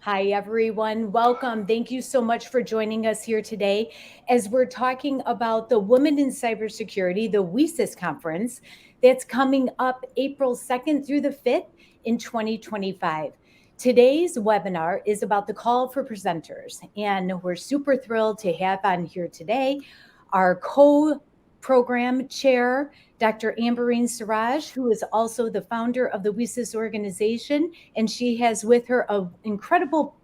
Hi, everyone. Welcome. Thank you so much for joining us here today as we're talking about the Women in Cybersecurity, the WiCyS conference that's coming up April 2nd through the 5th in 2025. Today's webinar is about the call for presenters, and we're super thrilled to have on here today our co-program chair, Dr. Ambareen Siraj, who is also the founder of the WiCyS organization, and she has with her an incredible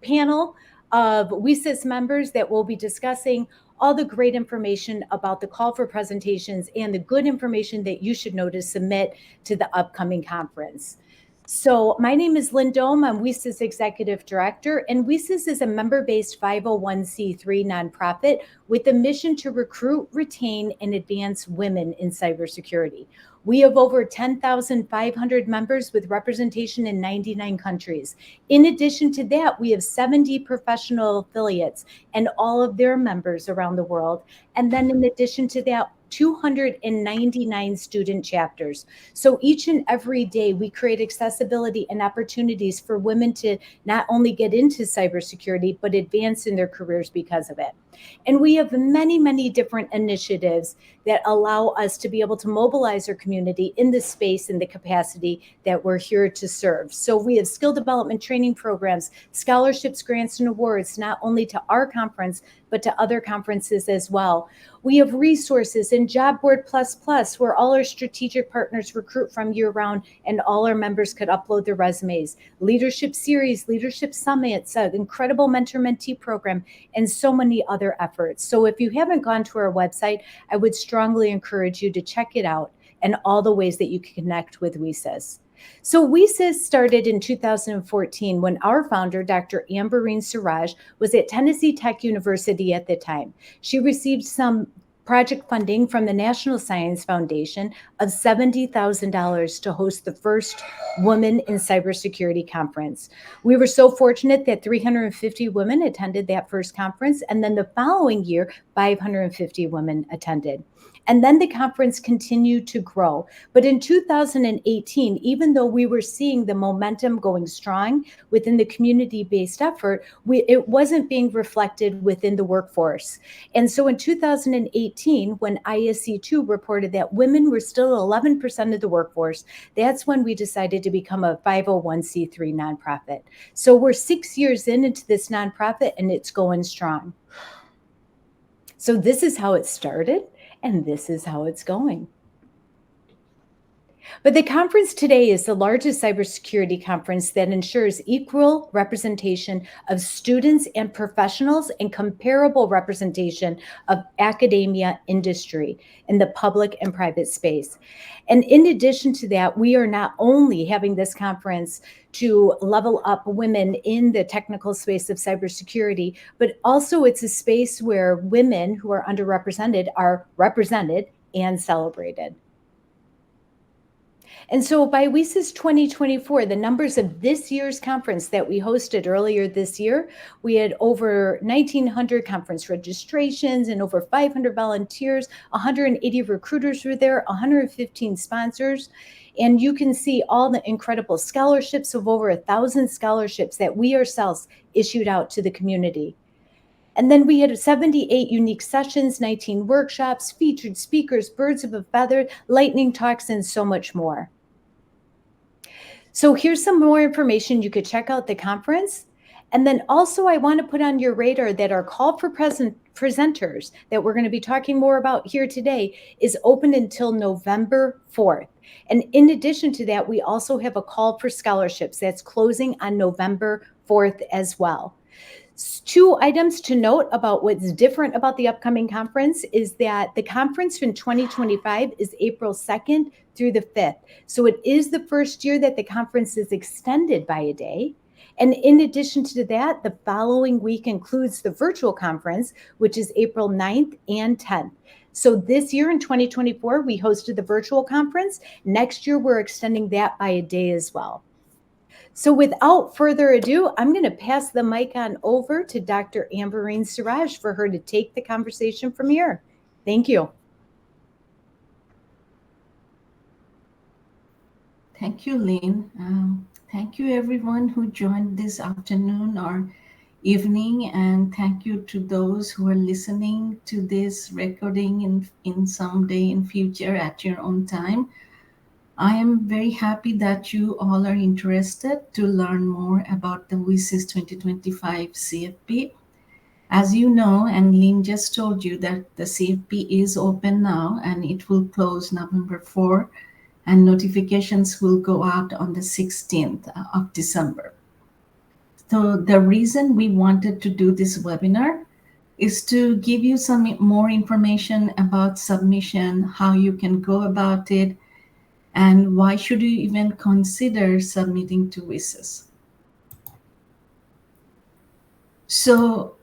panel of WiCyS members that will be discussing all the great information about the call for presentations and the good information that you should know to submit to the upcoming conference. So my name is Lynn Dome. I'm WiCyS Executive Director, and WiCyS is a member-based 501c3 nonprofit with the mission to recruit, retain, and advance women in cybersecurity. We have over 10,500 members with representation in 99 countries. In addition to that, we have 70 professional affiliates and all of their members around the world. And then in addition to that, 299 student chapters. So each and every day we create accessibility and opportunities for women to not only get into cybersecurity, but advance in their careers because of it. And we have many, many different initiatives that allow us to be able to mobilize our community in the space and the capacity that we're here to serve. So we have skill development training programs, scholarships, grants, and awards, not only to our conference, but to other conferences as well. We have resources in Job Board Plus Plus, where all our strategic partners recruit from year-round and all our members could upload their resumes. Leadership Series, Leadership Summits, an incredible mentor-mentee program, and so many other efforts. So if you haven't gone to our website, I would strongly encourage you to check it out and all the ways that you can connect with WiCyS. So WiCyS started in 2014 when our founder, Dr. Ambareen Siraj, was at Tennessee Tech University at the time. She received some project funding from the National Science Foundation of $70,000 to host the first Women in Cybersecurity conference. We were so fortunate that 350 women attended that first conference, and then the following year, 550 women attended. And then the conference continued to grow. But in 2018, even though we were seeing the momentum going strong within the community-based effort, it wasn't being reflected within the workforce. And so in 2018, when ISC2 reported that women were still 11% of the workforce, that's when we decided to become a 501c3 nonprofit. So we're 6 years into this nonprofit, and it's going strong. So this is how it started, and this is how it's going. But the conference today is the largest cybersecurity conference that ensures equal representation of students and professionals and comparable representation of academia, industry, in the public and private space. And in addition to that, we are not only having this conference to level up women in the technical space of cybersecurity, but also it's a space where women who are underrepresented are represented and celebrated. And so by WiCyS 2024, the numbers of this year's conference that we hosted earlier this year, we had over 1,900 conference registrations and over 500 volunteers, 180 recruiters were there, 115 sponsors. And you can see all the incredible scholarships of over 1,000 scholarships that we ourselves issued out to the community. And then we had 78 unique sessions, 19 workshops, featured speakers, birds of a feather, lightning talks, and so much more. So here's some more information. You could check out the conference. And then also I want to put on your radar that our call for presenters that we're going to be talking more about here today is open until November 4th. And in addition to that, we also have a call for scholarships that's closing on November 4th as well. Two items to note about what's different about the upcoming conference is that the conference in 2025 is April 2nd through the 5th. So it is the first year that the conference is extended by a day. And in addition to that, the following week includes the virtual conference, which is April 9th and 10th. So this year in 2024, we hosted the virtual conference. Next year, we're extending that by a day as well. So without further ado, I'm going to pass the mic on over to Dr. Ambareen Siraj for her to take the conversation from here. Thank you. Thank you, Lynn. Thank you, everyone who joined this afternoon or evening, and thank you to those who are listening to this recording in some day in future at your own time. I am very happy that you all are interested to learn more about the WiCyS 2025 CFP. As you know, and Lynn just told you that the CFP is open now and it will close November 4, and notifications will go out on the 16th of December. So the reason we wanted to do this webinar is to give you some more information about submission, how you can go about it, and why should you even consider submitting to WiCyS. So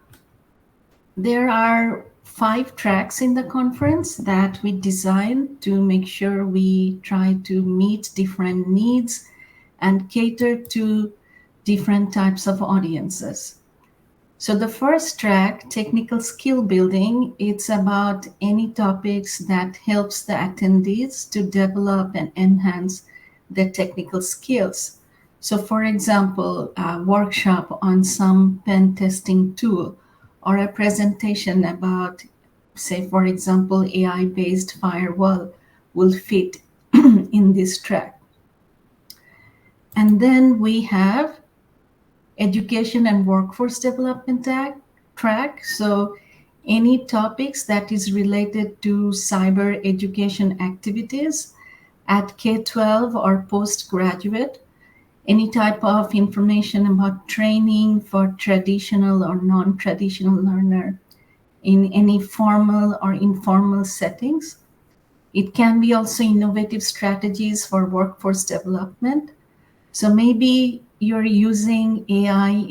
there are 5 tracks in the conference that we designed to make sure we try to meet different needs and cater to different types of audiences. So the first track, technical skill building, it's about any topics that helps the attendees to develop and enhance their technical skills. So for example, a workshop on some pen testing tool or a presentation about, say, for example, AI-based firewall will fit in this track. And then we have education and workforce development track. So any topics that is related to cyber education activities at K-12 or postgraduate, any type of information about training for traditional or non-traditional learner in any formal or informal settings. It can be also innovative strategies for workforce development. So maybe you're using AI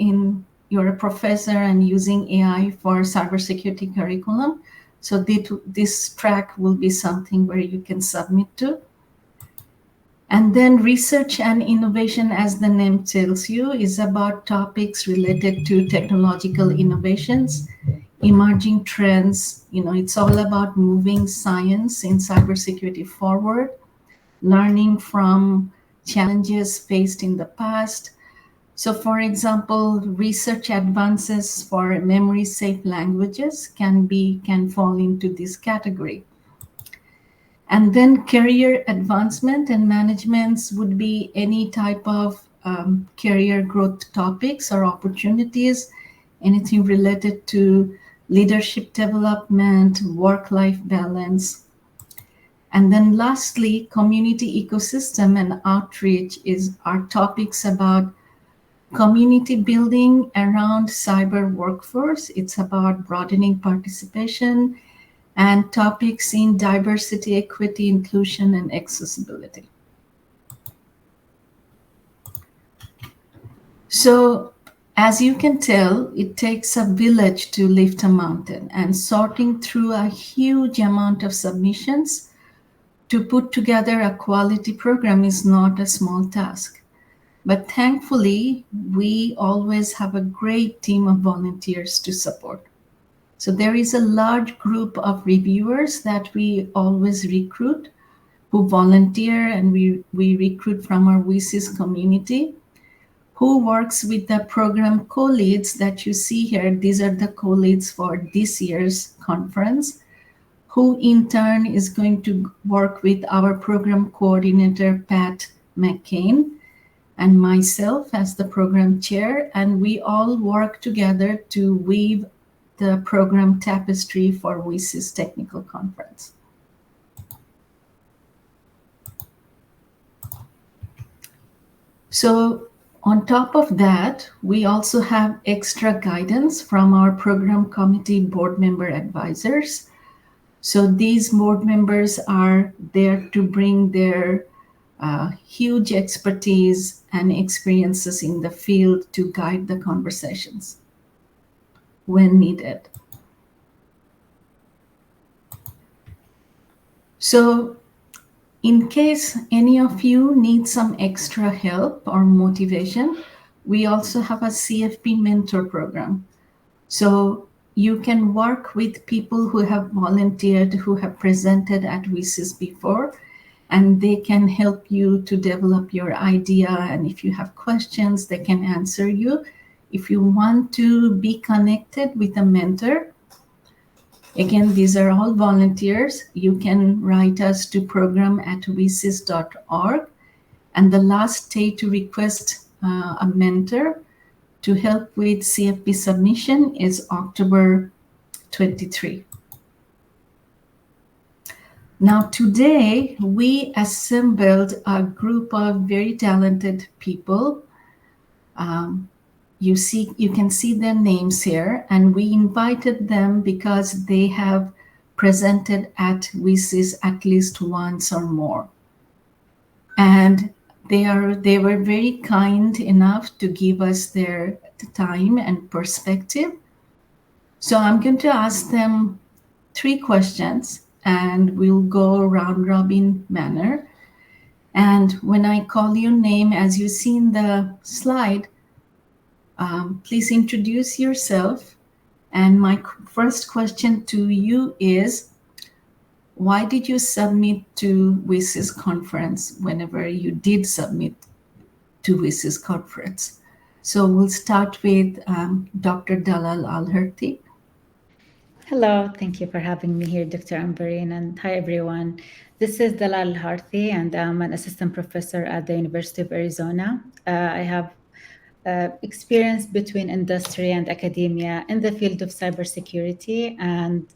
you're a professor and using AI for cybersecurity curriculum. So this track will be something where you can submit to. And then research and innovation, as the name tells you, is about topics related to technological innovations, emerging trends. It's all about moving science in cybersecurity forward, learning from challenges faced in the past. So, for example, research advances for memory safe languages can fall into this category. And then career advancement and managements would be any type of career growth topics or opportunities, anything related to leadership development, work-life balance. And then lastly, community ecosystem and outreach are topics about community building around cyber workforce. It's about broadening participation and topics in diversity, equity, inclusion, and accessibility. So, as you can tell, it takes a village to lift a mountain, and sorting through a huge amount of submissions to put together a quality program is not a small task. But thankfully, we always have a great team of volunteers to support. So there is a large group of reviewers that we always recruit who volunteer, and we recruit from our WiCyS community who works with the program co-leads that you see here. These are the co-leads for this year's conference, who in turn is going to work with our program coordinator, Pat McCain, and myself as the program chair, and we all work together to weave the program tapestry for WiCyS Technical Conference. So on top of that, we also have extra guidance from our program committee board member advisors. So these board members are there to bring their huge expertise and experiences in the field to guide the conversations when needed. So in case any of you need some extra help or motivation, we also have a CFP mentor program. So you can work with people who have volunteered, who have presented at WiCyS before, and they can help you to develop your idea. And if you have questions, they can answer you. If you want to be connected with a mentor, again, these are all volunteers. You can write us to program@wicis.org. And the last day to request a mentor to help with CFP submission is October 23. Now, today we assembled a group of very talented people. Um, you can see their names here, and we invited them because they have presented at WiCyS at least once or more. And they were very kind enough to give us their time and perspective. So I'm going to ask them 3 questions, and we'll go round robin manner. And when I call your name, as you see in the slide, please introduce yourself. And my first question to you is, why did you submit to WiCyS conference whenever you did submit to WiCyS conference? So we'll start with Dr. Dalal Alherti. Hello, thank you for having me here, Dr. Ambareen, and hi everyone. This is Dalal Harthi, and I'm an assistant professor at the University of Arizona. I have experience between industry and academia in the field of cybersecurity, and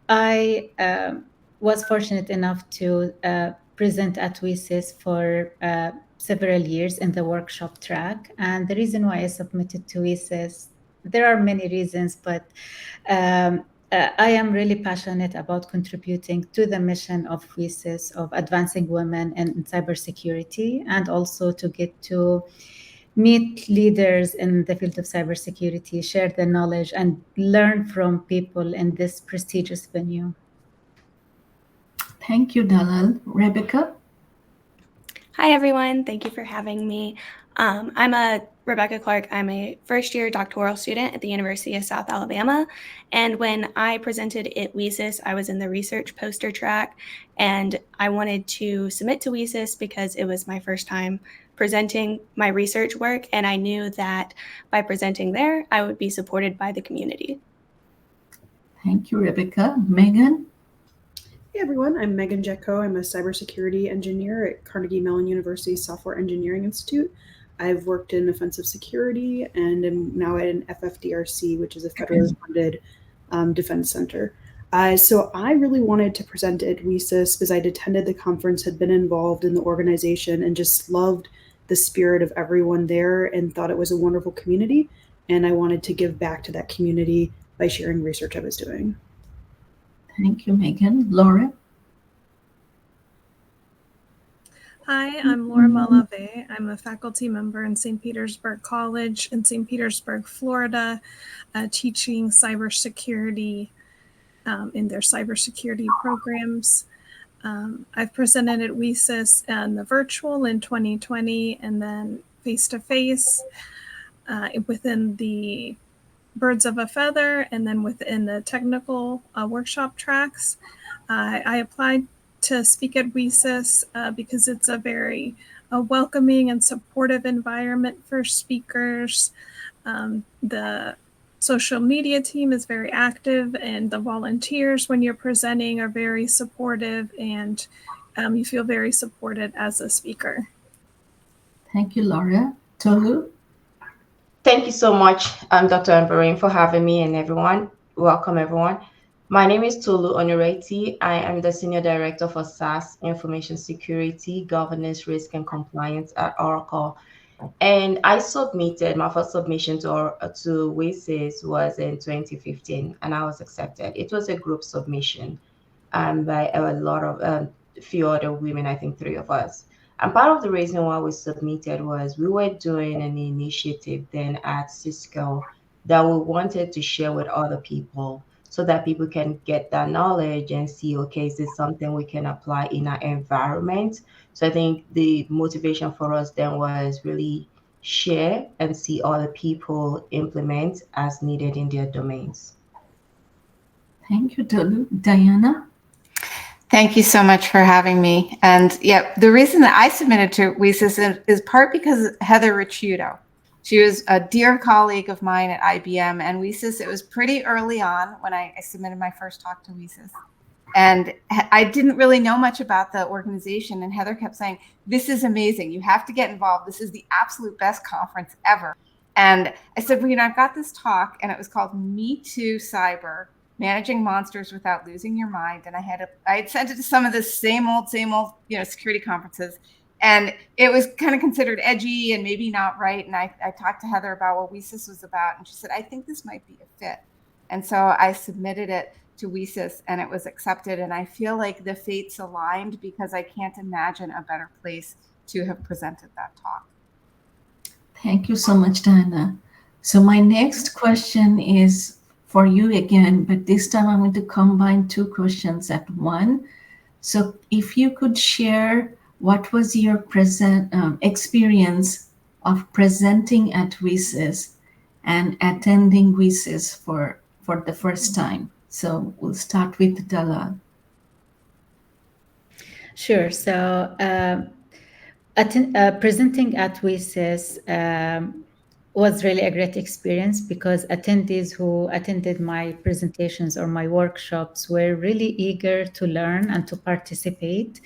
I was fortunate enough to present at WiCyS for several years in the workshop track. And the reason why I submitted to WiCyS, there are many reasons, but I am really passionate about contributing to the mission of WiCyS of advancing women in cybersecurity, and also to get to meet leaders in the field of cybersecurity, share the knowledge, and learn from people in this prestigious venue. Thank you, Dalal. Rebecca? Hi, everyone. Thank you for having me. I'm Rebecca Clark. I'm a first-year doctoral student at the University of South Alabama. And when I presented at WiCyS, I was in the research poster track, and I wanted to submit to WiCyS because it was my first time presenting my research work, and I knew that by presenting there, I would be supported by the community. Thank you, Rebecca. Megan? Hey everyone, I'm Megan Jetko. I'm a cybersecurity engineer at Carnegie Mellon University Software Engineering Institute. I've worked in offensive security and am now at an FFDRC, which is a federally funded defense center. So I really wanted to present at WiCyS because I'd attended the conference, had been involved in the organization, and just loved the spirit of everyone there and thought it was a wonderful community. And I wanted to give back to that community by sharing research I was doing. Thank you, Megan. Laura? Hi, I'm Laura Malave. I'm a faculty member in St. Petersburg College in St. Petersburg, Florida, teaching cybersecurity in their cybersecurity programs. I've presented at WiCyS in the virtual in 2020 and then face-to-face within the Birds of a Feather and then within the technical workshop tracks. I applied to speak at WiCyS because it's a very welcoming and supportive environment for speakers. The social media team is very active, and the volunteers, when you're presenting, are very supportive, and you feel very supported as a speaker. Thank you, Laura. Tolu? Thank you so much, Dr. Ambareen, for having me, and everyone. Welcome, everyone. My name is Tolu Onureti. I am the Senior Director for SaaS, Information Security, Governance, Risk, and Compliance at Oracle. And I submitted, my first submission to WiCyS was in 2015, and I was accepted. It was a group submission by a lot of, a few other women, I think 3 of us. And part of the reason why we submitted was we were doing an initiative then at Cisco that we wanted to share with other people so that people can get that knowledge and see, okay, is this something we can apply in our environment? So I think the motivation for us then was really share and see other people implement as needed in their domains. Thank you, Tolu. Diana? Thank you so much for having me. And yeah, the reason that I submitted to WiCyS is part because Heather Ricciuto. She was a dear colleague of mine at IBM, and WiCyS, it was pretty early on when I submitted my first talk to WiCyS. And I didn't really know much about the organization. And Heather kept saying, this is amazing. You have to get involved. This is the absolute best conference ever. And I said, well, I've got this talk, and it was called Me Too Cyber, Managing Monsters Without Losing Your Mind. And I had sent it to some of the same old, security conferences. And it was kind of considered edgy and maybe not right. And I talked to Heather about what WiCyS was about. And she said, I think this might be a fit. And so I submitted it to WiCyS, and it was accepted. And I feel like the fates aligned because I can't imagine a better place to have presented that talk. Thank you so much, Diana. So my next question is for you again, but this time I'm going to combine two questions at one. So if you could share what was your experience of presenting at WiCyS and attending WiCyS for the first time. So we'll start with Dalal. Sure. So presenting at WiCyS was really a great experience because attendees who attended my presentations or my workshops were really eager to learn and to participate.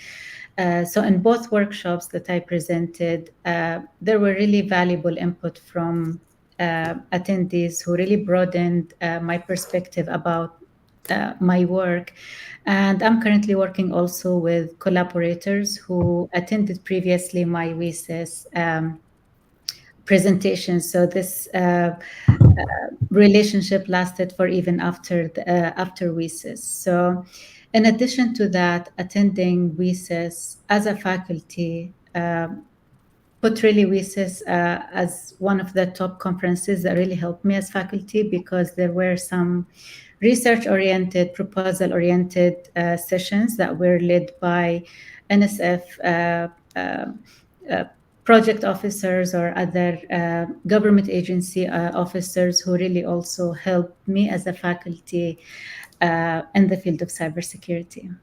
So in both workshops that I presented, there were really valuable input from attendees who really broadened my perspective about my work. And I'm currently working also with collaborators who attended previously my WiCyS presentation. So this relationship lasted for even after WiCyS. So in addition to that, attending WiCyS as a faculty put really WiCyS as one of the top conferences that really helped me as faculty because there were some research-oriented, proposal-oriented sessions that were led by NSF project officers or other government agency officers who really also helped me as a faculty in the field of cybersecurity.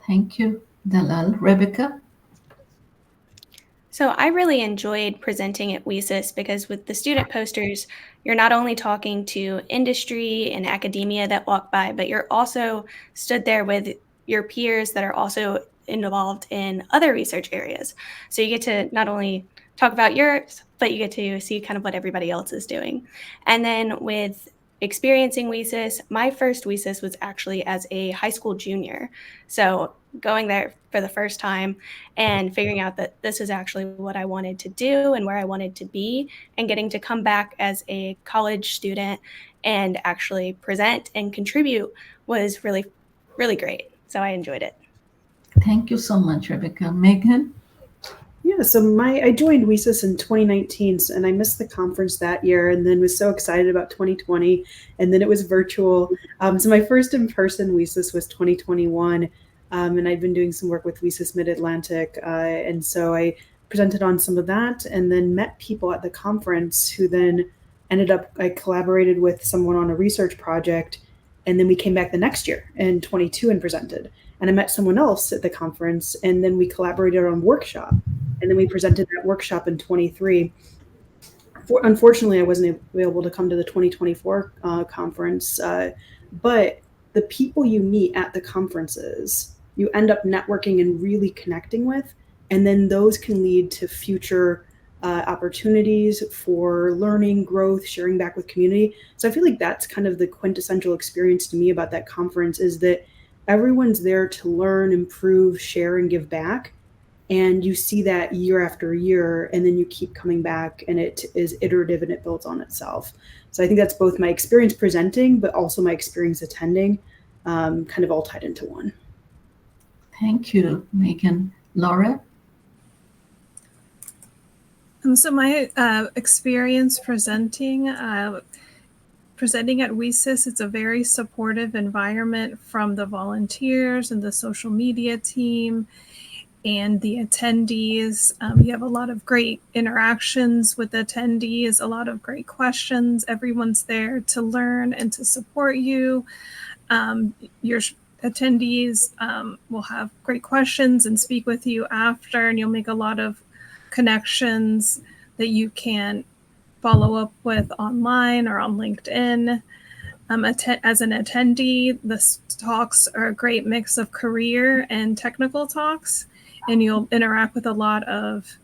Thank you, Dalal. Rebecca? So I really enjoyed presenting at WiCyS because with the student posters, you're not only talking to industry and academia that walk by, but you're also stood there with your peers that are also involved in other research areas. So you get to not only talk about yours, but you get to see kind of what everybody else is doing. And then with experiencing WiCyS, my first WiCyS was actually as a high school junior. So going there for the first time and figuring out that this is actually what I wanted to do and where I wanted to be, and getting to come back as a college student and actually present and contribute was really, really great. So I enjoyed it. Thank you so much, Rebecca. Megan? Yeah, so I joined WiCyS in 2019, and I missed the conference that year, and then was so excited about 2020, and then it was virtual. So my first in-person WiCyS was 2021, and I've been doing some work with WiCyS Mid-Atlantic, and so I presented on some of that, and then met people at the conference who then I collaborated with someone on a research project, and then we came back the next year in 22 and presented. And I met someone else at the conference, and then we collaborated on a workshop. And then we presented that workshop in 23. Unfortunately, I wasn't able to come to the 2024 conference, but the people you meet at the conferences, you end up networking and really connecting with, and then those can lead to future opportunities for learning, growth, sharing back with community. So I feel like that's kind of the quintessential experience to me about that conference, is that everyone's there to learn, improve, share, and give back. And you see that year after year, and then you keep coming back, and it is iterative and it builds on itself. So I think that's both my experience presenting, but also my experience attending, kind of all tied into one. Thank you, Megan. Laura? So my experience presenting at WiCyS, it's a very supportive environment from the volunteers and the social media team and the attendees. You have a lot of great interactions with attendees, a lot of great questions. Everyone's there to learn and to support you. You're attendees will have great questions and speak with you after, and you'll make a lot of connections that you can follow up with online or on LinkedIn. As an attendee, the talks are a great mix of career and technical talks, and you'll interact with a lot of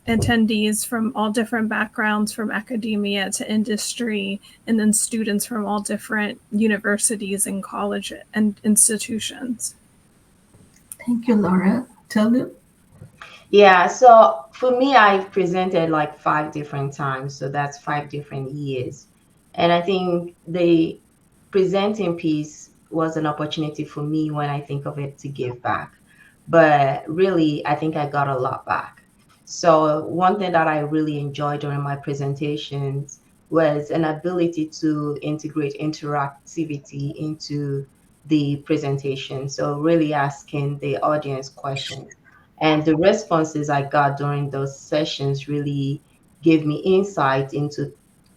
attendees from all different backgrounds, from academia to industry, and then students from all different universities and college and institutions. Thank you, Laura. Tolu? Yeah, so for me, I've presented like 5 different times, so that's 5 different years. And I think the presenting piece was an opportunity for me when I think of it to give back. But really, I think I got a lot back. So one thing that I really enjoyed during my presentations was an ability to integrate interactivity into the presentation. So really asking the audience questions. And the responses I got during those sessions really gave me insight into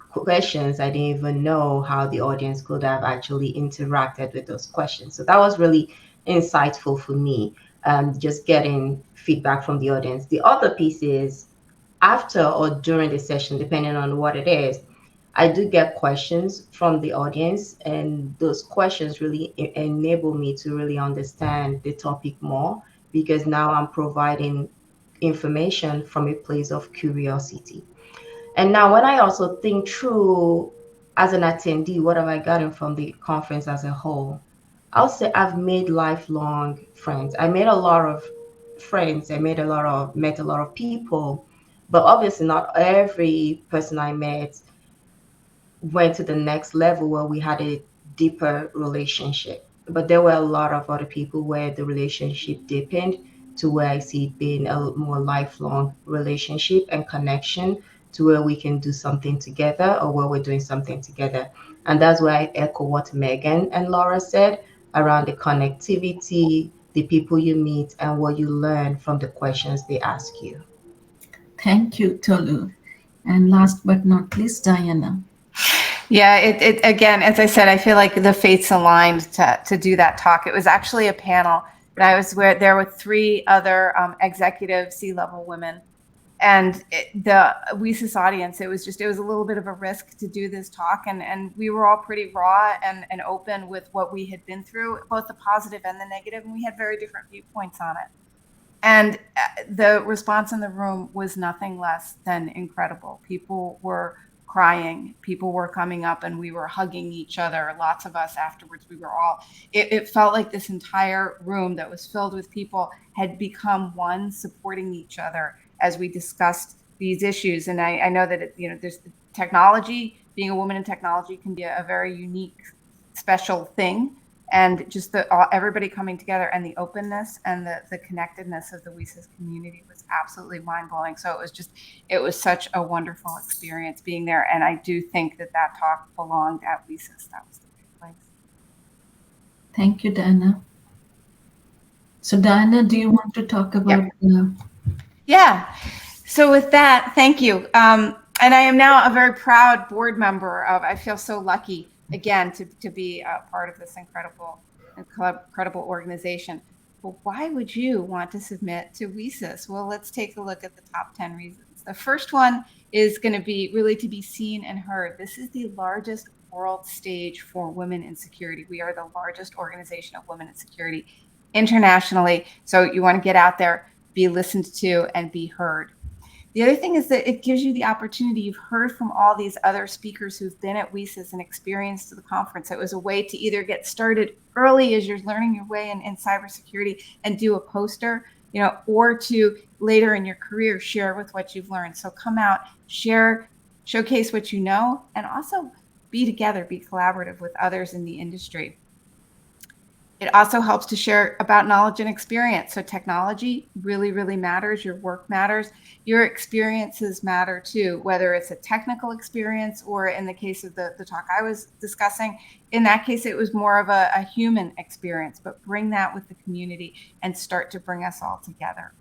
questions I didn't even know how the audience could have actually interacted with those questions. So that was really insightful for me, just getting feedback from the audience. The other piece is after or during the session, depending on what it is, I do get questions from the audience, and those questions really enable me to really understand the topic more because now I'm providing information from a place of curiosity. And now, when I also think through as an attendee, what have I gotten from the conference as a whole? I'll say I've made lifelong friends. I made a lot of friends. Met a lot of people, but obviously not every person I met went to the next level where we had a deeper relationship. But there were a lot of other people where the relationship deepened to where I see it being a more lifelong relationship and connection to where we can do something together or where we're doing something together. And that's why I echo what Megan and Laura said around the connectivity, the people you meet, and what you learn from the questions they ask you. Thank you, Tolu. And last but not least, Diana. Yeah, it again, as I said, I feel like the fates aligned to do that talk. It was actually a panel, and I was where there were 3 other executive C-level women, and the WiCyS audience. It was a little bit of a risk to do this talk, and we were all pretty raw and open with what we had been through, both the positive and the negative, and we had very different viewpoints on it. And the response in the room was nothing less than incredible. People were crying, people were coming up, and we were hugging each other. Lots of us afterwards, we were all, it felt like this entire room that was filled with people had become one, supporting each other as we discussed these issues. And I know that, there's the technology, being a woman in technology can be a very unique, special thing. And just everybody coming together and the openness and the connectedness of the WiCyS community was absolutely mind-blowing. So it was such a wonderful experience being there. And I do think that talk belonged at WiCyS. That was the right place. Thank you, Diana. So Diana, do you want to talk about? Yeah. So with that, thank you. And I am now a very proud board member of, I feel so lucky again to be a part of this incredible organization. But why would you want to submit to WiCyS? Well, let's take a look at the top 10 reasons. The first one is going to be really to be seen and heard. This is the largest world stage for women in security. We are the largest organization of women in security internationally. So you want to get out there, be listened to, and be heard. The other thing is that it gives you the opportunity. You've heard from all these other speakers who've been at WiCyS and experienced the conference. It was a way to either get started early as you're learning your way in cybersecurity and do a poster, or to later in your career share with what you've learned. So come out, share, showcase what you know, and also be together, be collaborative with others in the industry. It also helps to share about knowledge and experience. So technology really, really matters. Your work matters. Your experiences matter too, whether it's a technical experience or in the case of the talk I was discussing, in that case, it was more of a human experience, but bring that with the community and start to bring us all together.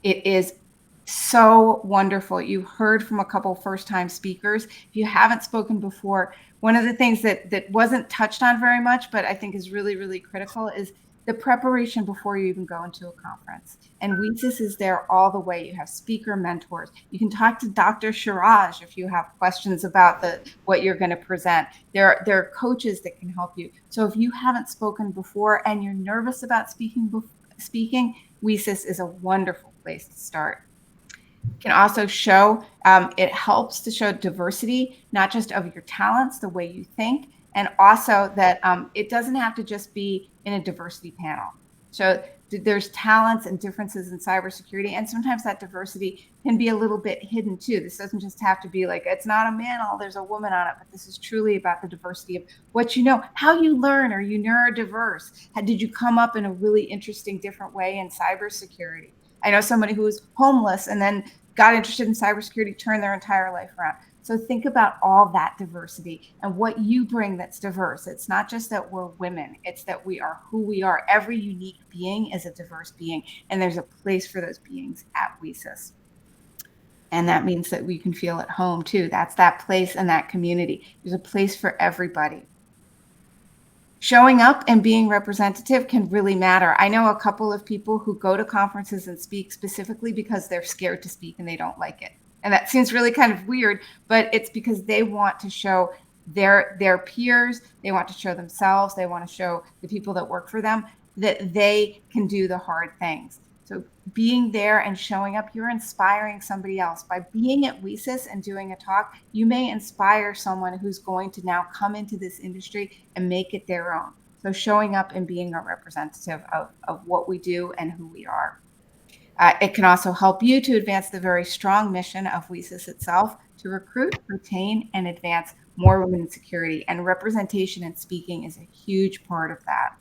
It is so wonderful. You heard from a couple first-time speakers. If you haven't spoken before, one of the things that wasn't touched on very much, but I think is really, really critical, is the preparation before you even go into a conference. And WiCyS is there all the way. You have speaker mentors. You can talk to Dr. Siraj if you have questions about what you're going to present. There are coaches that can help you. So if you haven't spoken before and you're nervous about speaking, WiCyS is a wonderful place to start. Can also show, it helps to show diversity, not just of your talents, the way you think, and also that it doesn't have to just be in a diversity panel. So there's talents and differences in cybersecurity, and sometimes that diversity can be a little bit hidden too. This doesn't just have to be like, it's not a panel, there's a woman on it, but this is truly about the diversity of what you know, how you learn. Are you neurodiverse? Did you come up in a really interesting, different way in cybersecurity? I know somebody who was homeless and then got interested in cybersecurity, turned their entire life around. So think about all that diversity and what you bring that's diverse. It's not just that we're women, it's that we are who we are. Every unique being is a diverse being, and there's a place for those beings at WiCyS. And that means that we can feel at home too. That's that place and that community. There's a place for everybody. Showing up and being representative can really matter. I know a couple of people who go to conferences and speak specifically because they're scared to speak and they don't like it. And that seems really kind of weird, but it's because they want to show their peers, they want to show themselves, they want to show the people that work for them that they can do the hard things. So being there and showing up, you're inspiring somebody else. By being at WiCyS and doing a talk, you may inspire someone who's going to now come into this industry and make it their own. So showing up and being a representative of what we do and who we are. It can also help you to advance the very strong mission of WiCyS itself, to recruit, retain, and advance more women in security. And representation and speaking is a huge part of that.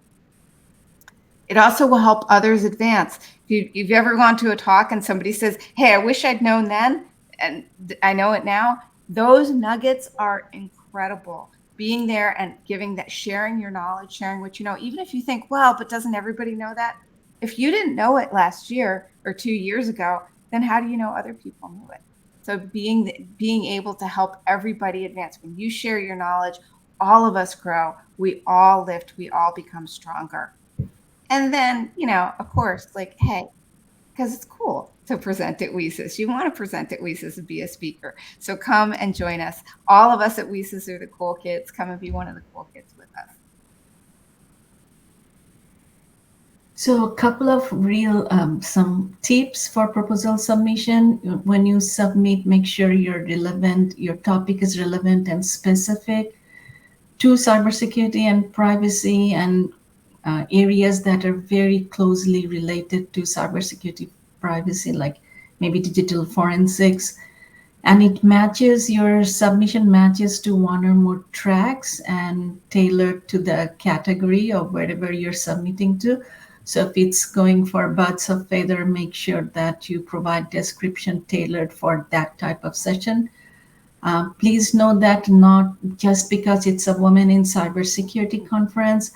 It also will help others advance. If you've ever gone to a talk and somebody says, hey, I wish I'd known then, and I know it now, those nuggets are incredible. Being there and giving that, sharing your knowledge, sharing what you know, even if you think, well, but doesn't everybody know that? If you didn't know it last year or 2 years ago, then how do you know other people knew it? So being able to help everybody advance. When you share your knowledge, all of us grow, we all lift, we all become stronger. And then, of course, like, hey, because it's cool to present at WiCyS. You want to present at WiCyS and be a speaker. So come and join us. All of us at WiCyS are the cool kids. Come and be one of the cool kids with us. So a couple of some tips for proposal submission. When you submit, make sure you're relevant, your topic is relevant and specific to cybersecurity and privacy, and areas that are very closely related to cybersecurity privacy, like maybe digital forensics. And it matches, your submission matches to one or more tracks and tailored to the category of wherever you're submitting to. So if it's going for birds of feather, make sure that you provide description tailored for that type of session. Please note that not just because it's a women in cybersecurity conference,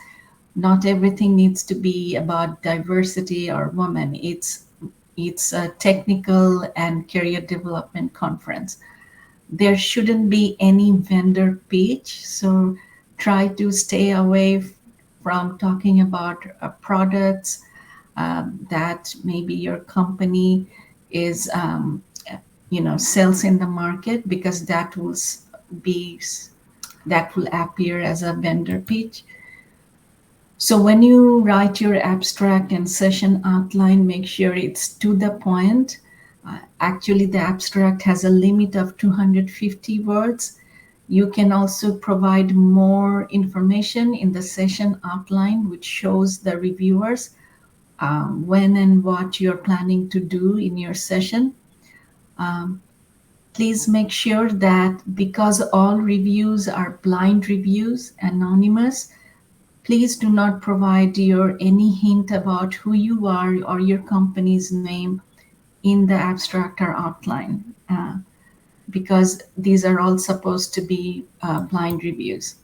not everything needs to be about diversity or women. It's a technical and career development conference. There shouldn't be any vendor pitch, so try to stay away from talking about products that maybe your company is sells in the market, because that will appear as a vendor pitch. So when you write your abstract and session outline, make sure it's to the point. Actually, the abstract has a limit of 250 words. You can also provide more information in the session outline, which shows the reviewers when and what you're planning to do in your session. Please make sure that, because all reviews are blind reviews, anonymous, please do not provide any hint about who you are or your company's name in the abstract or outline, because these are all supposed to be blind reviews.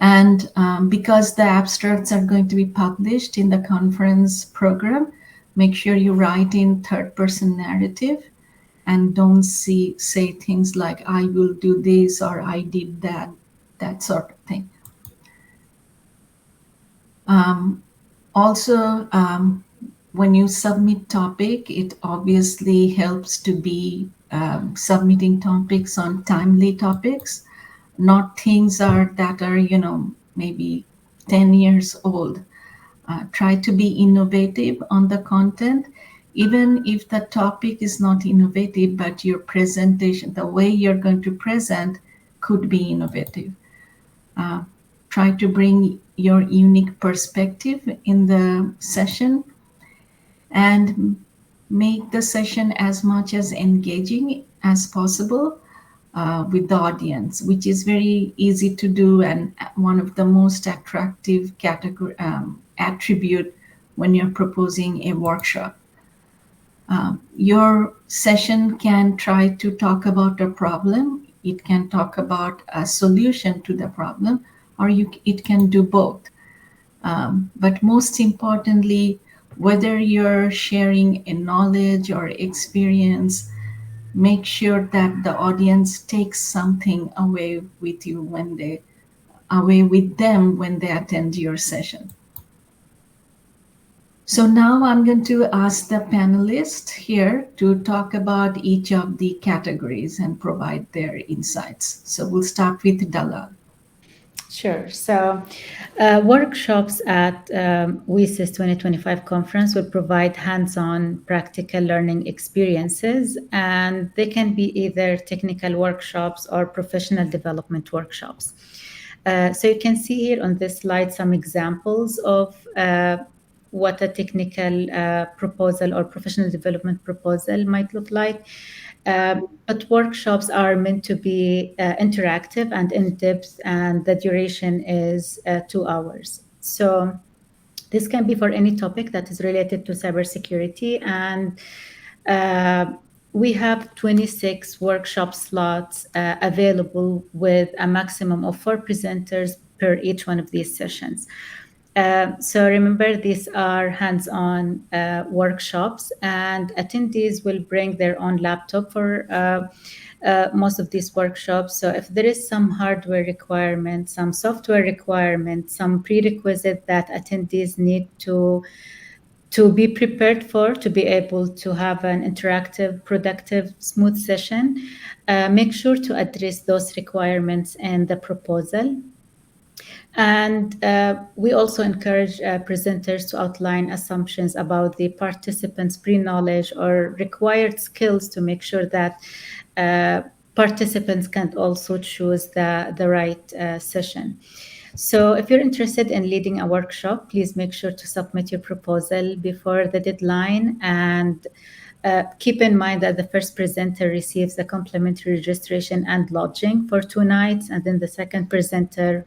And because the abstracts are going to be published in the conference program, Make sure you write in third-person narrative and don't say things like I will do this or I did that, that sort of thing. Also, when you submit topic, it obviously helps to be submitting topics on timely topics, not things that are, maybe 10 years old. Try to be innovative on the content, even if the topic is not innovative, but your presentation, the way you're going to present, could be innovative. Try to bring your unique perspective in the session and make the session as much as engaging as possible with the audience, which is very easy to do and one of the most attractive attribute when you're proposing a workshop. Your session can try to talk about a problem, it can talk about a solution to the problem, or it can do both. But most importantly, whether you're sharing a knowledge or experience, make sure that the audience takes something away with them when they attend your session. So now I'm going to ask the panelists here to talk about each of the categories and provide their insights. So we'll start with Dalal. Sure. So workshops at WiCyS 2025 conference will provide hands-on practical learning experiences, and they can be either technical workshops or professional development workshops. So you can see here on this slide some examples of what a technical proposal or professional development proposal might look like. But workshops are meant to be interactive and in-depth, and the duration is 2 hours. So this can be for any topic that is related to cybersecurity, and we have 26 workshop slots available with a maximum of 4 presenters per each one of these sessions. So remember, these are hands-on workshops, and attendees will bring their own laptop for most of these workshops. So if there is some hardware requirement, some software requirement, some prerequisite that attendees need to be prepared for, to be able to have an interactive, productive, smooth session, make sure to address those requirements in the proposal. And we also encourage presenters to outline assumptions about the participants' pre-knowledge or required skills to make sure that participants can also choose the right session. So if you're interested in leading a workshop, please make sure to submit your proposal before the deadline, and keep in mind that the first presenter receives a complimentary registration and lodging for 2 nights, and then the second presenter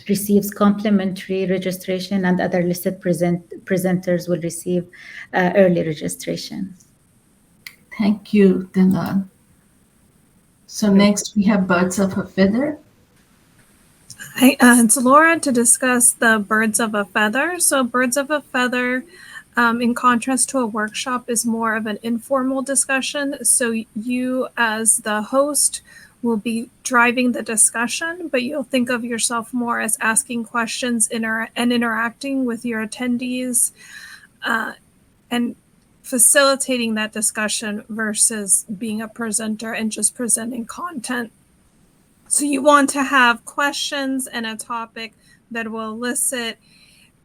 receives complimentary registration, and other listed presenters will receive early registration. Thank you, Dalal. So next we have Birds of a Feather. Hi, it's Laura to discuss the Birds of a Feather. So Birds of a Feather, in contrast to a workshop, is more of an informal discussion. So you as the host will be driving the discussion, but you'll think of yourself more as asking questions and interacting with your attendees and facilitating that discussion versus being a presenter and just presenting content. So you want to have questions and a topic that will elicit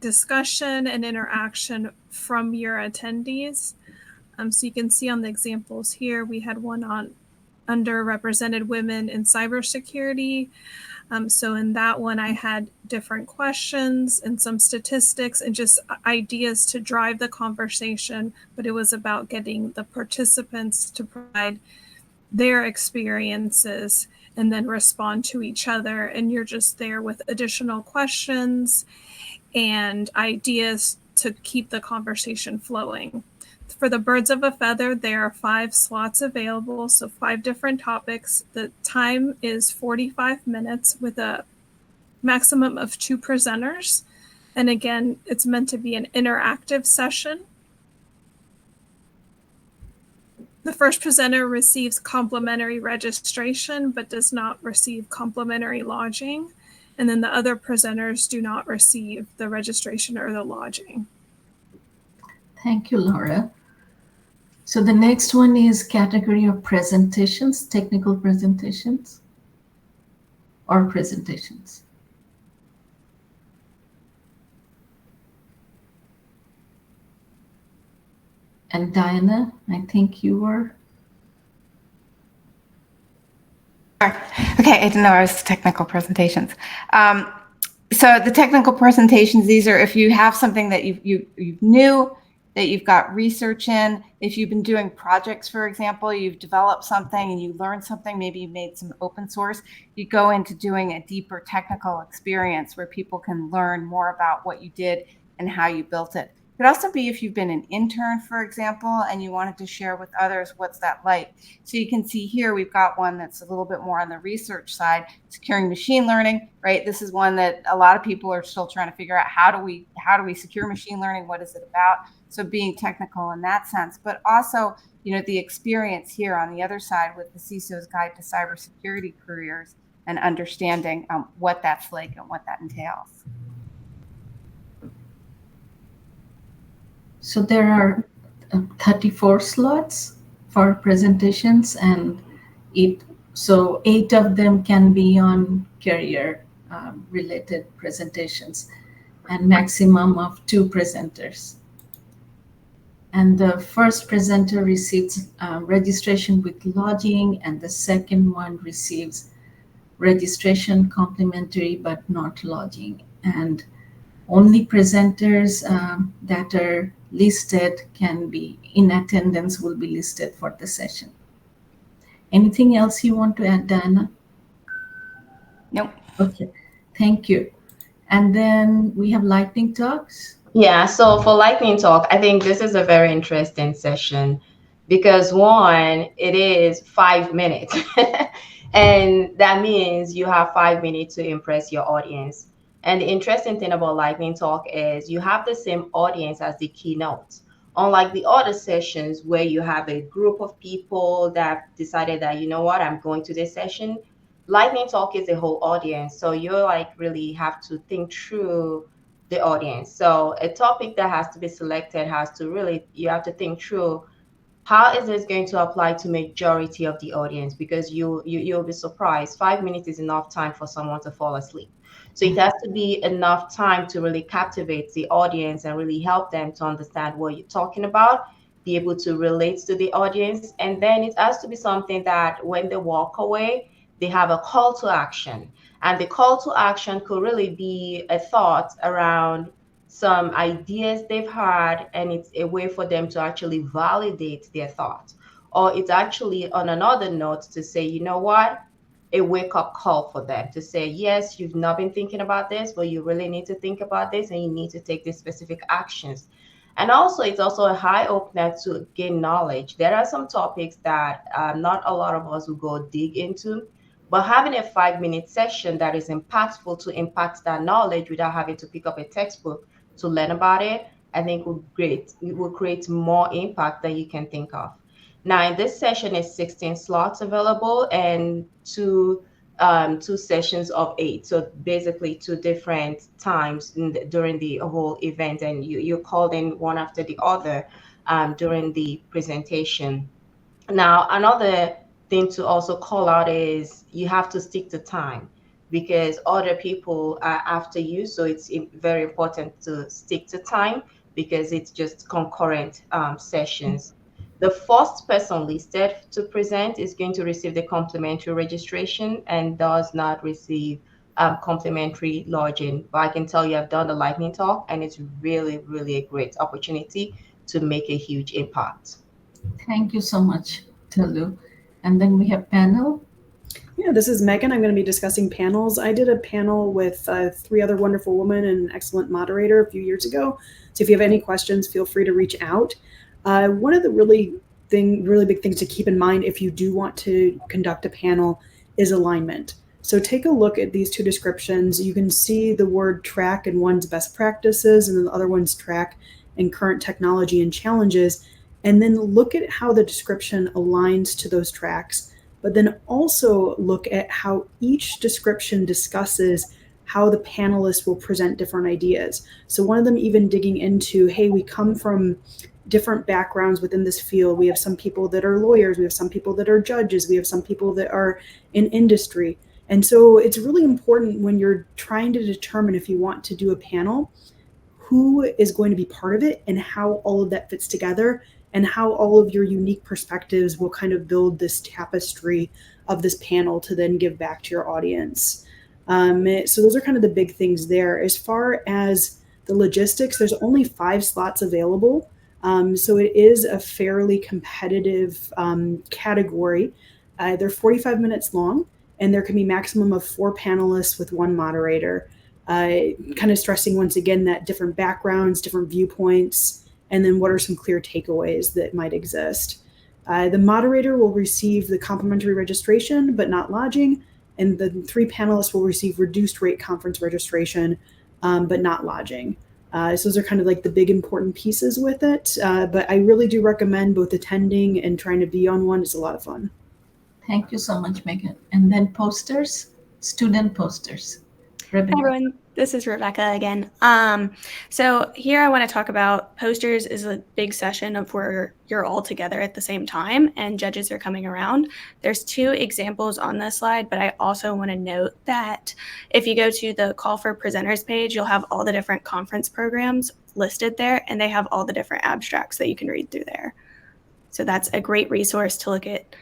discussion and interaction from your attendees. So you can see on the examples here, we had one on underrepresented women in cybersecurity. So in that one, I had different questions and some statistics and just ideas to drive the conversation, but it was about getting the participants to provide their experiences and then respond to each other. And you're just there with additional questions and ideas to keep the conversation flowing. For the Birds of a Feather, there are 5 slots available, so 5 different topics. The time is 45 minutes with a maximum of 2 presenters. And again, it's meant to be an interactive session. The first presenter receives complimentary registration but does not receive complimentary lodging. And then the other presenters do not receive the registration or the lodging. Thank you, Laura. So the next one is category of presentations, technical presentations or presentations. And Diana, I think you were. Okay, I didn't know I was technical presentations. So the technical presentations, these are if you have something that you knew that you've got research in, if you've been doing projects, for example, you've developed something and you learned something, maybe you made some open source, you go into doing a deeper technical experience where people can learn more about what you did and how you built it. It could also be if you've been an intern, for example, and you wanted to share with others what's that like. So you can see here, we've got one that's a little bit more on the research side, securing machine learning, right? This is one that a lot of people are still trying to figure out how do we secure machine learning? What is it about? So being technical in that sense, but also, the experience here on the other side with the CISO's Guide to Cybersecurity Careers and understanding what that's like and what that entails. So there are 34 slots for presentations, and 8 of them can be on career related presentations, and maximum of 2 presenters. And the first presenter receives registration with lodging, and the second one receives registration complimentary but not lodging. And only presenters that are listed can be in attendance will be listed for the session. Anything else you want to add, Diana? Nope. Okay, thank you. And then we have lightning talks. Yeah, so for lightning talk, I think this is a very interesting session because one, it is 5 minutes. And that means you have 5 minutes to impress your audience. And the interesting thing about lightning talk is you have the same audience as the keynote. Unlike the other sessions where you have a group of people that decided that, you know what, I'm going to this session. Lightning talk is a whole audience. So you really have to think through the audience. So a topic that has to be selected you have to think through how is this going to apply to majority of the audience, because you'll be surprised. 5 minutes is enough time for someone to fall asleep. So it has to be enough time to really captivate the audience and really help them to understand what you're talking about, be able to relate to the audience. And then it has to be something that when they walk away, they have a call to action. And the call to action could really be a thought around some ideas they've had, and it's a way for them to actually validate their thought. Or it's actually on another note to say, you know what, a wake-up call for them to say, yes, you've not been thinking about this, but you really need to think about this and you need to take these specific actions. And also, it's also a high opener to gain knowledge. There are some topics that not a lot of us will go dig into, but having a 5-minute session that is impactful to impact that knowledge without having to pick up a textbook to learn about it, I think it will create more impact than you can think of. Now, in this session is 16 slots available and two sessions of 8. So basically 2 different times during the whole event, and you're called in one after the other during the presentation. Now, another thing to also call out is you have to stick to time because other people are after you. So it's very important to stick to time because it's just concurrent sessions. The first person listed to present is going to receive the complimentary registration and does not receive complimentary lodging. But I can tell you I've done the lightning talk and it's really, really a great opportunity to make a huge impact. Thank you so much, Tolu. And then we have panel. Yeah, this is Megan. I'm going to be discussing panels. I did a panel with 3 other wonderful women and an excellent moderator a few years ago. So if you have any questions, feel free to reach out. One of the really big things to keep in mind if you do want to conduct a panel is alignment. So take a look at these 2 descriptions. You can see the word track in one's best practices and then the other one's track and current technology and challenges. and then look at how the description aligns to those tracks, but then also look at how each description discusses how the panelists will present different ideas. So one of them even digging into, hey, we come from different backgrounds within this field. We have some people that are lawyers, we have some people that are judges, we have some people that are in industry. And so it's really important when you're trying to determine if you want to do a panel, who is going to be part of it and how all of that fits together and how all of your unique perspectives will kind of build this tapestry of this panel to then give back to your audience. So those are kind of the big things there. As far as the logistics, there's only 5 slots available. So it is a fairly competitive category. They're 45 minutes long, and there can be maximum of 4 panelists with 1 moderator. Kind of stressing once again that different backgrounds, different viewpoints, and then what are some clear takeaways that might exist. The moderator will receive the complimentary registration, but not lodging, and the 3 panelists will receive reduced rate conference registration, but not lodging. So those are kind of like the big important pieces with it. But I really do recommend both attending and trying to be on one. It's a lot of fun. Thank you so much, Megan. And then posters, student posters. Rebecca. Hi everyone, this is Rebecca again. So here I want to talk about posters is a big session of where you're all together at the same time and judges are coming around. There's 2 examples on this slide, but I also want to note that if you go to the call for presenters page, you'll have all the different conference programs listed there, and they have all the different abstracts that you can read through there. So that's a great resource to look at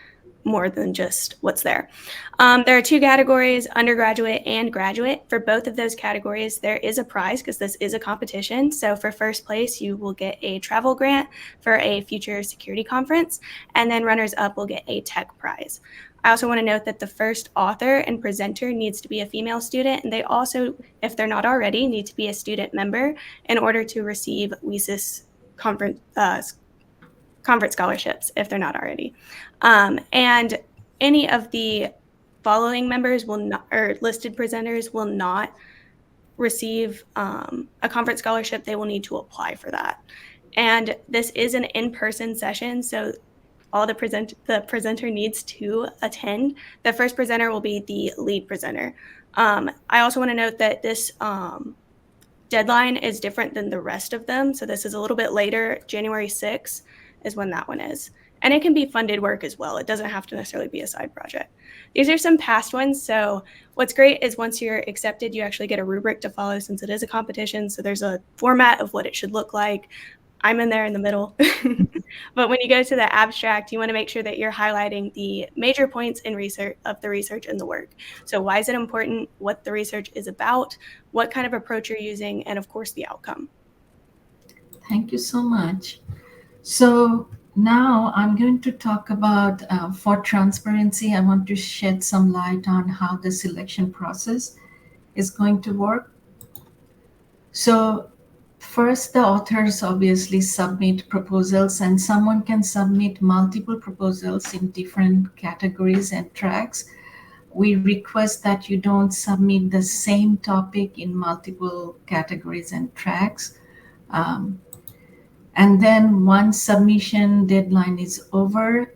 more than just what's there. There are 2 categories, undergraduate and graduate. For both of those categories, there is a prize because this is a competition. So for first place, you will get a travel grant for a future security conference, and then runners up will get a tech prize. I also want to note that the first author and presenter needs to be a female student, and they also, if they're not already, need to be a student member in order to receive WiCyS conference scholarships if they're not already. And any of the following members will not, or listed presenters will not receive a conference scholarship. They will need to apply for that. And this is an in-person session, so all the presenter needs to attend. The first presenter will be the lead presenter. I also want to note that this deadline is different than the rest of them. So this is a little bit later. January 6th is when that one is. And it can be funded work as well. It doesn't have to necessarily be a side project. These are some past ones. So what's great is once you're accepted, you actually get a rubric to follow since it is a competition. So there's a format of what it should look like. I'm in there in the middle. But when you go to the abstract, you want to make sure that you're highlighting the major points in research of the research and the work. So why is it important, what the research is about, what kind of approach you're using, and of course the outcome. Thank you so much. So now I'm going to talk about, for transparency, I want to shed some light on how the selection process is going to work. So first, the authors obviously submit proposals, and someone can submit multiple proposals in different categories and tracks. We request that you don't submit the same topic in multiple categories and tracks. And then once submission deadline is over,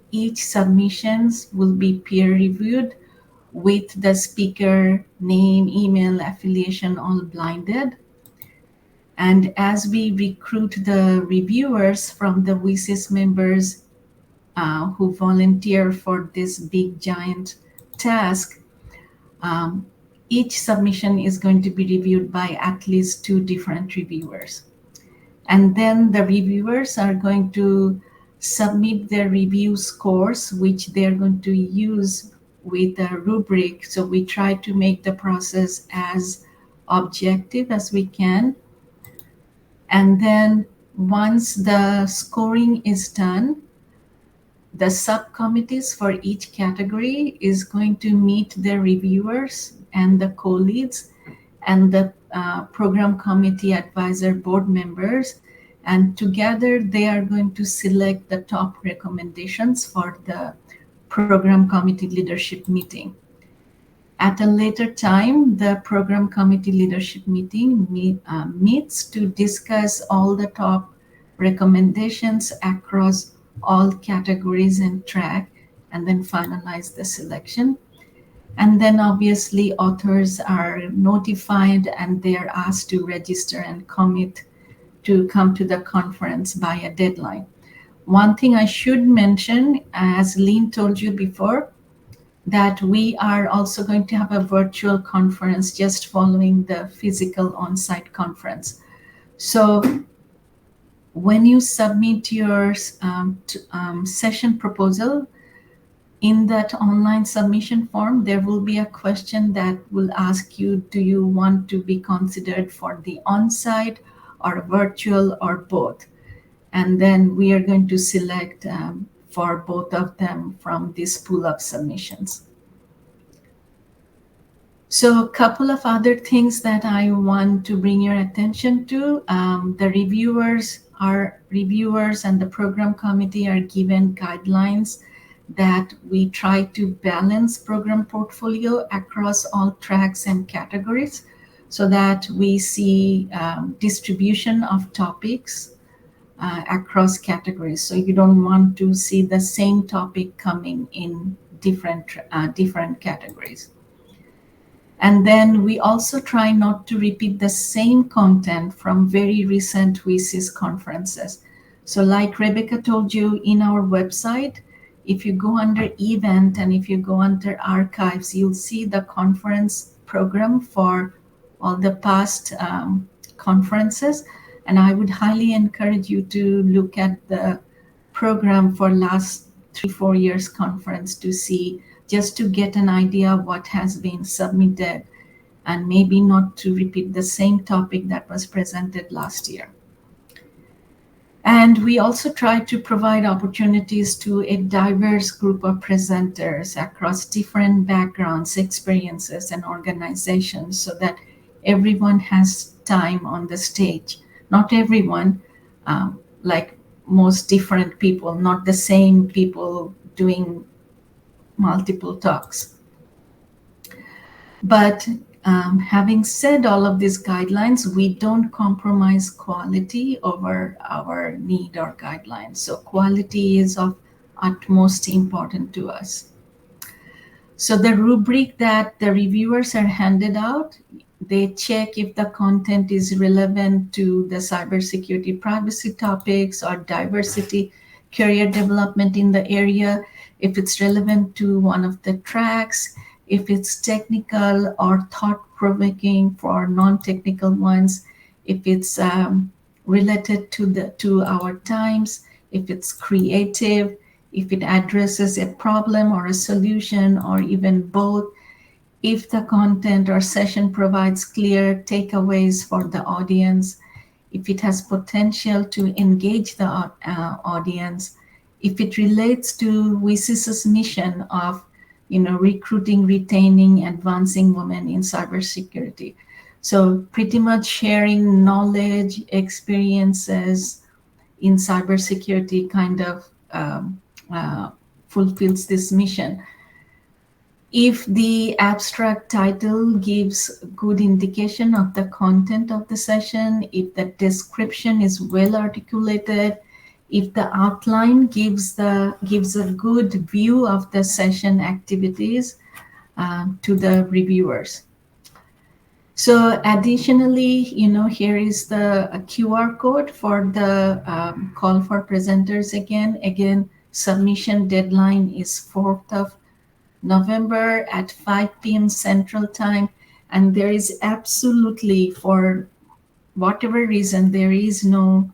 each submissions will be peer reviewed with the speaker name, email, affiliation, all blinded. And as we recruit the reviewers from the WiCyS members who volunteer for this big giant task, each submission is going to be reviewed by at least 2 different reviewers. And then the reviewers are going to submit their review scores, which they're going to use with a rubric. So we try to make the process as objective as we can. And then once the scoring is done, the subcommittees for each category is going to meet the reviewers and the co-leads and the program committee advisor board members. And together they are going to select the top recommendations for the program committee leadership meeting. At a later time, the program committee leadership meeting meets to discuss all the top recommendations across all categories and track, and then finalize the selection. And then obviously authors are notified and they are asked to register and commit to come to the conference by a deadline. One thing I should mention, as Lynn told you before, that we are also going to have a virtual conference just following the physical on-site conference. So when you submit your session proposal, in that online submission form, there will be a question that will ask you, do you want to be considered for the on-site or virtual or both? And then we are going to select for both of them from this pool of submissions. So a couple of other things that I want to bring your attention to. The reviewers and the program committee are given guidelines that we try to balance program portfolio across all tracks and categories so that we see distribution of topics across categories. So you don't want to see the same topic coming in different categories. And then we also try not to repeat the same content from very recent WiCyS conferences. So like Rebecca told you, in our website, if you go under event and if you go under archives, you'll see the conference program for all the past conferences. And I would highly encourage you to look at the program for last 3-4 years conference to see, just to get an idea of what has been submitted and maybe not to repeat the same topic that was presented last year. And we also try to provide opportunities to a diverse group of presenters across different backgrounds, experiences, and organizations so that everyone has time on the stage. Not everyone, like most different people, not the same people doing multiple talks. But having said all of these guidelines, we don't compromise quality over our need or guidelines. So quality is of utmost importance to us. So the rubric that the reviewers are handed out, they check if the content is relevant to the cybersecurity privacy topics or diversity, career development in the area, if it's relevant to one of the tracks, if it's technical or thought-provoking for non-technical ones, if it's related to our times, if it's creative, if it addresses a problem or a solution or even both, if the content or session provides clear takeaways for the audience, if it has potential to engage the audience, if it relates to WiCyS's mission of recruiting, retaining, advancing women in cybersecurity. So pretty much sharing knowledge, experiences in cybersecurity kind of fulfills this mission. If the abstract title gives good indication of the content of the session, if the description is well articulated, if the outline gives a good view of the session activities to the reviewers. So additionally, here is the QR code for the call for presenters again. Again, submission deadline is 4th of November at 5 p.m. Central Time. And there is absolutely, for whatever reason, there is no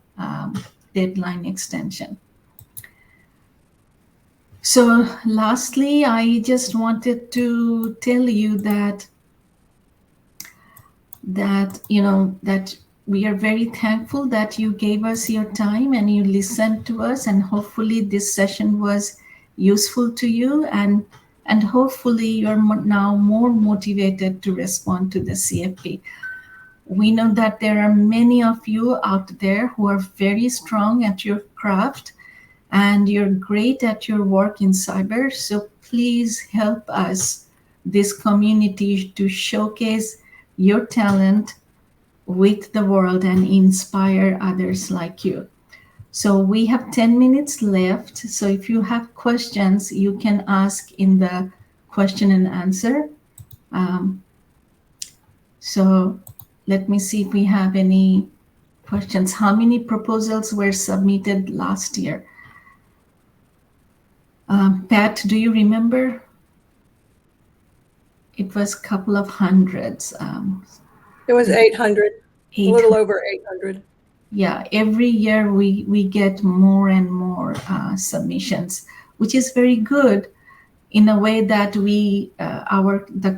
deadline extension. So lastly, I just wanted to tell you that we are very thankful that you gave us your time and you listened to us, and hopefully this session was useful to you, and hopefully you're now more motivated to respond to the CFP. We know that there are many of you out there who are very strong at your craft and you're great at your work in cyber. So please help us, this community, to showcase your talent with the world and inspire others like you. So we have 10 minutes left. So if you have questions, you can ask in the question and answer. So let me see if we have any questions. How many proposals were submitted last year? Pat, do you remember? It was a couple of hundreds. It was 800, a little 800. over 800. Yeah, every year we get more and more submissions, which is very good in a way that the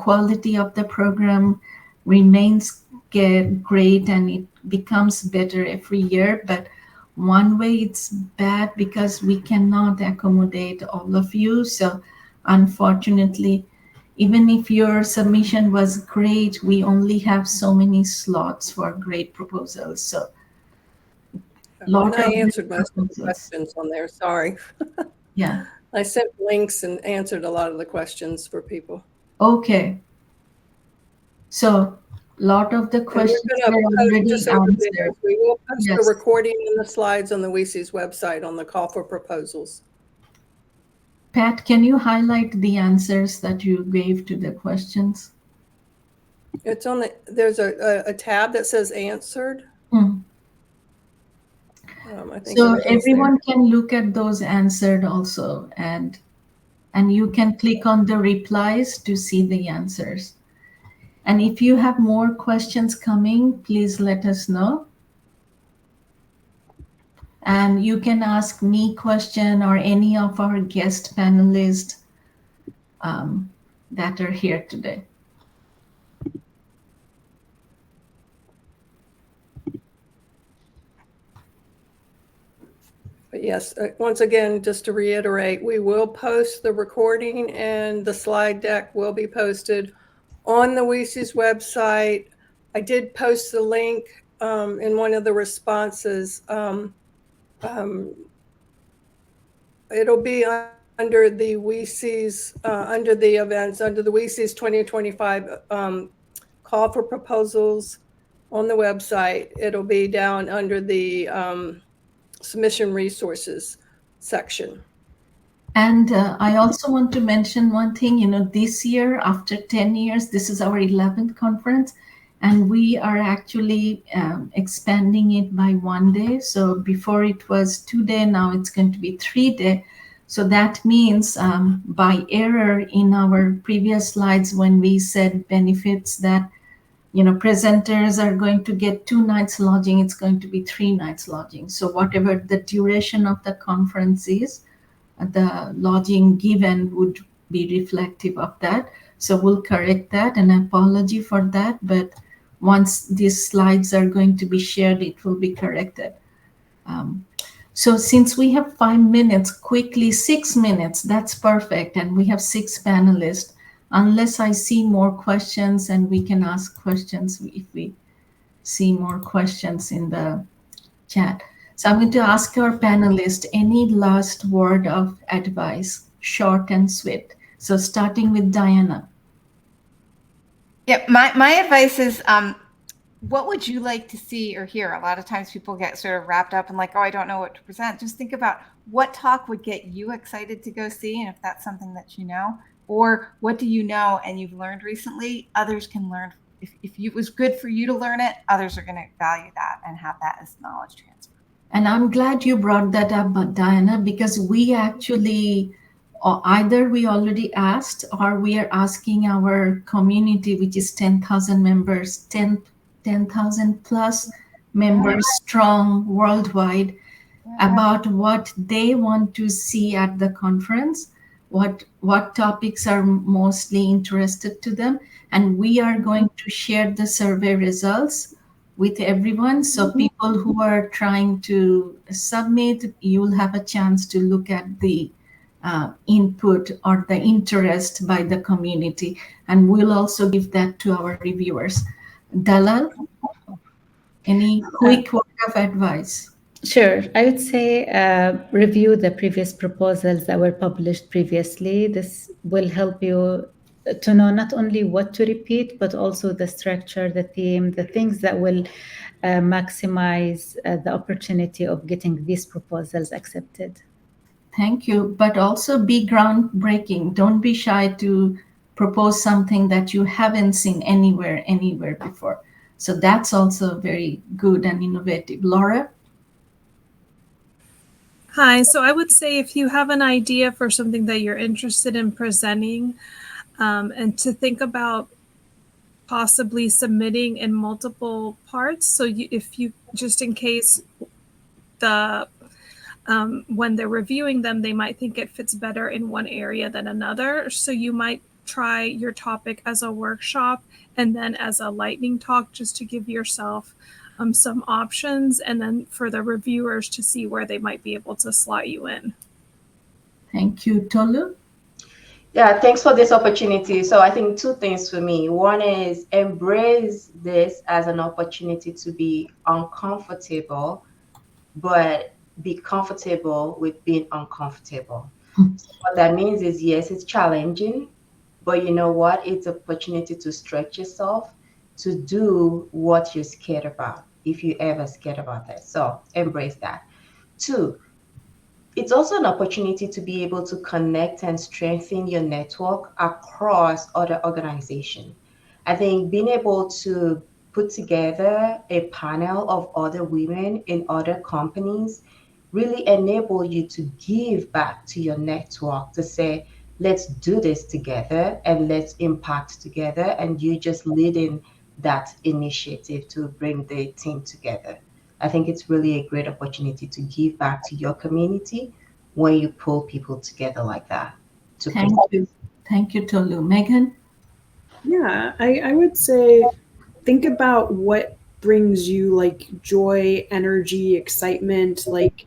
quality of the program remains great and it becomes better every year. But one way it's bad because we cannot accommodate all of you. So unfortunately, even if your submission was great, we only have so many slots for great proposals. So And I answered most of the questions on there. Sorry. Yeah. I sent links and answered a lot of the questions for people. Okay. So a lot of the questions are already answered. We will post Yes. the recording and the slides on the WiCyS website on the call for proposals. Pat, can you highlight the answers that you gave to the questions? It's on there's a tab that says answered. I think so everyone can look at those answered also, and you can click on the replies to see the answers. And if you have more questions coming, please let us know. And you can ask me question or any of our guest panelists that are here today. But yes, once again, just to reiterate, we will post the recording and the slide deck will be posted on the WiCyS website. I did post the link in one of the responses. It'll be under the WiCyS, under the events, under the WiCyS 2025 call for proposals on the website. It'll be down under the submission resources section. And I also want to mention one thing, this year, after 10 years, this is our 11th conference, and we are actually expanding it by 1 day. So before it was 2 days, now it's going to be 3 days. So that means by error in our previous slides, when we said benefits that presenters are going to get 2 nights lodging, it's going to be 3 nights lodging. So whatever the duration of the conference is, the lodging given would be reflective of that. So we'll correct that, and apology for that. But once these slides are going to be shared, it will be corrected. So since we have 5 minutes, quickly 6 minutes, that's perfect. And we have 6 panelists. Unless I see more questions, and we can ask questions if we see more questions in the chat. So I'm going to ask our panelists any last word of advice, short and sweet. So starting with Diana. Yeah, my advice is, what would you like to see or hear? A lot of times people get sort of wrapped up in like, oh, I don't know what to present. Just think about what talk would get you excited to go see, and if that's something that you know, or what do you know and you've learned recently, others can learn. If it was good for you to learn it, others are going to value that and have that as knowledge transfer. And I'm glad you brought that up, Diana, because we actually, either we already asked or we are asking our community, which is 10,000 members, 10,000 plus members strong worldwide, about what they want to see at the conference, what topics are mostly interested to them. And we are going to share the survey results with everyone. So people who are trying to submit, you'll have a chance to look at the input or the interest by the community. And we'll also give that to our reviewers. Dalal, any quick word of advice? Sure. I would say review the previous proposals that were published previously. This will help you to know not only what to repeat, but also the structure, the theme, the things that will maximize the opportunity of getting these proposals accepted. Thank you. But also be groundbreaking. Don't be shy to propose something that you haven't seen anywhere before. So that's also very good and innovative. Laura? Hi, so I would say if you have an idea for something that you're interested in presenting, and to think about possibly submitting in multiple parts. So if you, just in case the when they're reviewing them, they might think it fits better in one area than another. So you might try your topic as a workshop and then as a lightning talk, just to give yourself some options, and then for the reviewers to see where they might be able to slot you in. Thank you. Tolu? Yeah, thanks for this opportunity. So I think two things for me. One is embrace this as an opportunity to be uncomfortable, but be comfortable with being uncomfortable. So what that means is, yes, it's challenging, but you know what? It's an opportunity to stretch yourself, to do what you're scared about, if you ever scared about that. So embrace that. Two, it's also an opportunity to be able to connect and strengthen your network across other organizations. I think being able to put together a panel of other women in other companies really enable you to give back to your network, to say, let's do this together and let's impact together. And you just leading that initiative to bring the team together. I think it's really a great opportunity to give back to your community when you pull people together like that. Thank you. Thank you, Tolu. Megan? Yeah, I would say think about what brings you like joy, energy, excitement, like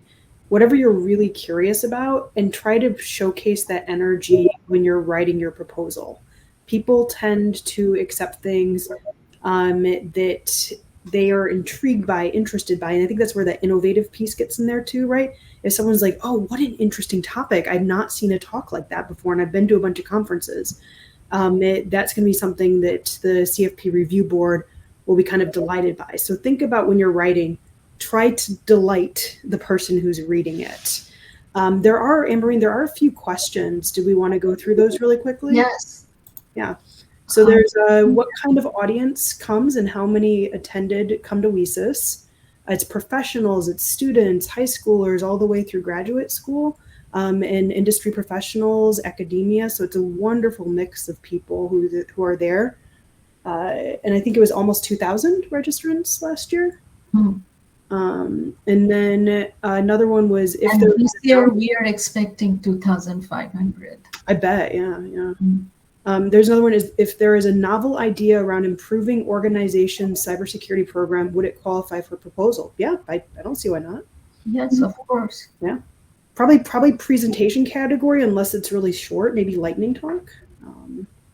whatever you're really curious about, and try to showcase that energy when you're writing your proposal. People tend to accept things that they are intrigued by, interested by, and I think that's where that innovative piece gets in there too, right? If someone's like, "Oh, what an interesting topic! I've not seen a talk like that before, and I've been to a bunch of conferences." That's going to be something that the CFP review board will be kind of delighted by. So think about when you're writing, try to delight the person who's reading it. Ambareen, there are a few questions. Do we want to go through those really quickly? Yes. Yeah. So there's what kind of audience comes and how many attended come to WiCyS. It's professionals, it's students, high schoolers, all the way through graduate school, and industry professionals, academia. So it's a wonderful mix of people who are there. And I think it was almost 2,000 registrants last year. And then another one was if there this year we are expecting 2,500. I bet, yeah. There's another one is, if there is a novel idea around improving organization's cybersecurity program, would it qualify for proposal? Yeah, I don't see why not. Yes, of course. Yeah, probably presentation category, unless it's really short, maybe lightning talk.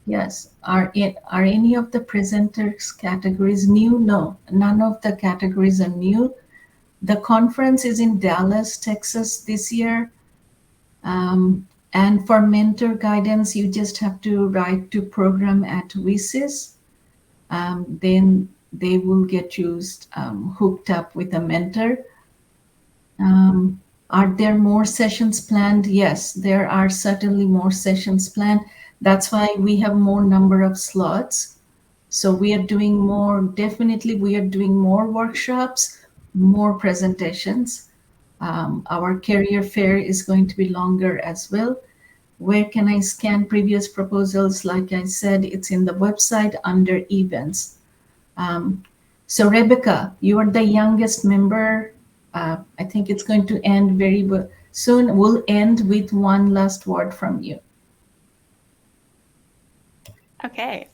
Yes. Are any of the presenters categories new? No, none of the categories are new. The conference is in Dallas, Texas this year. And for mentor guidance, you just have to write to program@WiCyS. Then they will get you hooked up with a mentor. Are there more sessions planned? Yes, there are certainly more sessions planned. That's why we have more number of slots. So we are doing more, definitely we are doing more workshops, more presentations. Our career fair is going to be longer as well. Where can I scan previous proposals? Like I said, it's in the website under events. So Rebecca, you are the youngest member. I think it's going to end very soon. We'll end with one last word from you. Okay.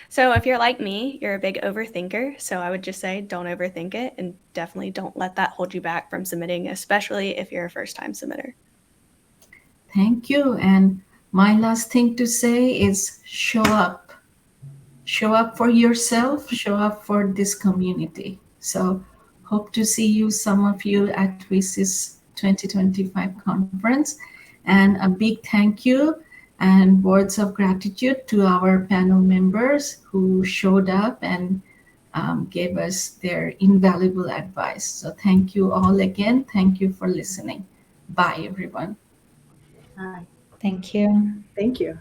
So if you're like me, you're a big overthinker. So I would just say don't overthink it, and definitely don't let that hold you back from submitting, especially if you're a first-time submitter. Thank you. And my last thing to say is show up. Show up for yourself, show up for this community. So hope to see you, some of you, at WiCyS 2025 conference. And a big thank you and words of gratitude to our panel members who showed up and gave us their invaluable advice. So thank you all again. Thank you for listening. Bye, everyone. Hi. Thank you. Thank you.